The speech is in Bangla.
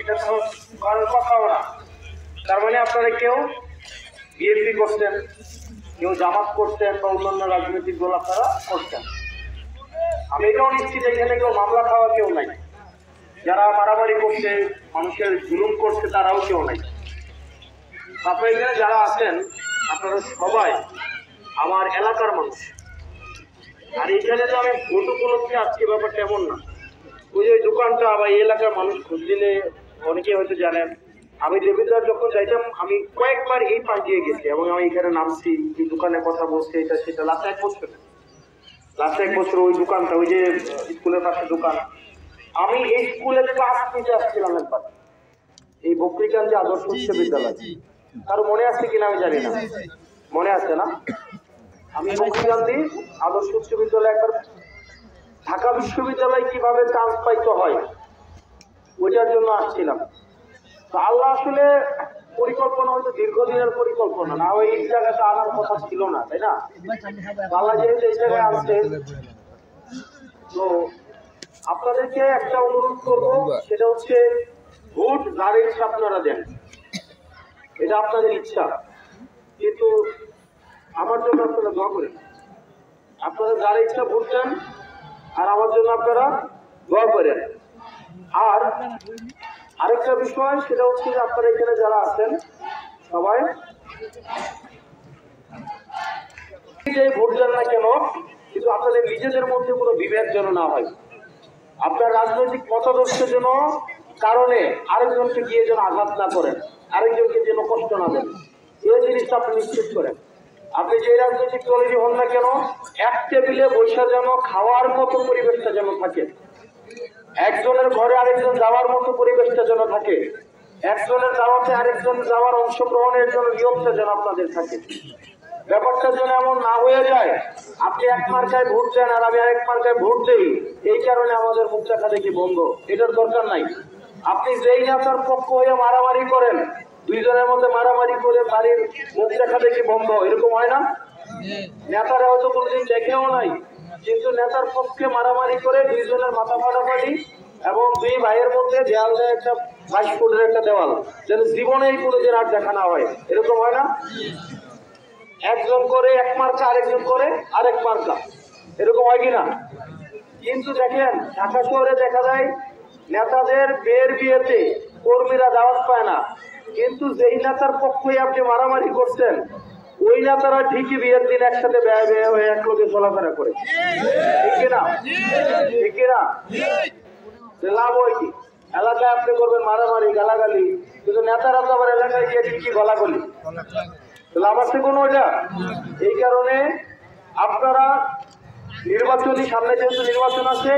এটা করার কথাও না। তার মানে আপনারা কেউ বিএনপি করতেন, কেউ জামাত করতেন বা অন্যান্য রাজনৈতিক দল আপনারা করতেন। আমি এটাও নিশ্চিত এখানে কেউ মামলা খাওয়া কেউ নাই, যারা মারামারি করছে, মানুষের জুলুম করছে তারাও কেউ নাই। আপনারা এখানে যারা আছেন আপনারা সবাই আমার এলাকার মানুষ। আর এখানে তো আমি ভোট উপলক্ষে আজকে ব্যাপারটা এমন না। ওই যে দোকানটা বা এই এলাকার মানুষ খোঁজ দিলে অনেকে হয়তো জানেন, আমি দেবিদ্বার যখন যাইতাম আমি কয়েকবার এই পাশ দিয়ে গেছি এবং আমি এখানে নামছি, এই দোকানে কথা বলছি, এটা সেটা। লাস্ট এক বছর ওই দোকানটা, ওই যে স্কুলের পাশে দোকান, আমি এই স্কুলের ক্লাস নিতে আসছিলাম একবার, এই বকরিকান্দি আদর্শ উচ্চ বিদ্যালয়। কারো মনে আছে কিনা আমি জানি না, মনে আছে না? আমি বকরিকান্দি আদর্শ উচ্চ বিদ্যালয় একবার ঢাকা বিশ্ববিদ্যালয় কিভাবে চান্স পাইতে হয় ওইটার জন্য আসছিলাম। তো আল্লাহ আসলে পরিকল্পনা হয়তো দীর্ঘদিনের পরিকল্পনা, না ওই এই জায়গাতে আনার কথা ছিল না, তাই না? আল্লাহ যেহেতু এই জায়গায় আসছে, তো আপনাদেরকে একটা অনুরোধ করবো, সেটা হচ্ছে ভোট যার ইচ্ছা আপনারা দেন, এটা আপনাদের ইচ্ছা, কিন্তু আমার জন্য আপনারা দোয়া করেন। আপনারা যার ইচ্ছা ভোট দেন আর আমার জন্য আপনারা দোয়া করেন। আর আরেকটা বিষয়, সেটা হচ্ছে যে আপনারা এখানে যারা আছেন সবাই ভোট দেন না কেন, কিন্তু আপনাদের নিজেদের মধ্যে কোনো বিভেদ যেন না হয়। আপনার রাজনৈতিক মতাদর্শের জন্য কারণে আরেকজনকে গিয়ে যেন আঘাত না করেন, আরেকজনকে যেন কষ্ট না দেন, এই জিনিসটা আপনি নিশ্চিত করেন। আপনি যে রাজনৈতিক দলেরই হন না কেন, এক টেবিলে বসে যেন খাওয়ার মতো পরিবেশটা যেন থাকে, একজনের ঘরে আরেকজন যাওয়ার মতো পরিবেশটা যেন থাকে, একজনের যাওয়াতে আরেকজন যাওয়ার অংশগ্রহণের জন্য নিয়মটা যেন আপনাদের থাকে। ব্যাপারটা যেন এমন না হয়ে যায় আপনি এক মার্কায় ভোট দেন আর আমি আরেক মার্কায় ভোট দেই, এই কারণে আমাদের মুখ দেখা দেখি বন্ধ। এটার দরকার নাই। আপনি যেই নেতার পক্ষ হয়ে মারামারি করেন, দুইজনের মধ্যে মারামারি করে বাড়ির মুখ দেখা দেখি বন্ধ, এরকম হয় না? নেতারা হয়তো কোনোদিন দেখেও নাই, কিন্তু নেতার পক্ষে মারামারি করে দুইজনের মাথা ফাটাফাটি এবং দুই ভাইয়ের মধ্যে দেয়াল দেয় একটা 22 ফুটের একটা দেওয়াল, যেন জীবনে এই কোনোদিন আর দেখা না হয়, এরকম হয় না? একজন করে এক মার্কা, আরেকজন করে আরেক মার্কা, এরকম হয় কিনা? কিন্তু দেখেন ঢাকা শহরে দেখা যায় নেতাদের বিয়েতে কর্মীরা দাওয়াত পায় না, কিন্তু যেই নেতার পক্ষে আপনি মারামারি করছেন ওই নেতারা ঠিকই বিয়ের দিন একসাথে ব্যয় ব্যয় হয়ে এক লোকে চলাফেরা করে, ঠিক কিনা? ঠিক কিনা? লাভ হয় কি? এলাকায় আপনি করবেন মারামারি গালাগালি, কিন্তু নেতারা তো আবার এলাকায় গিয়ে ঠিকই গলাগলি, লাভ আছে কোনো? ওইটা এই কারণে আপনারা নির্বাচনী, সামনে যেহেতু নির্বাচন আছে,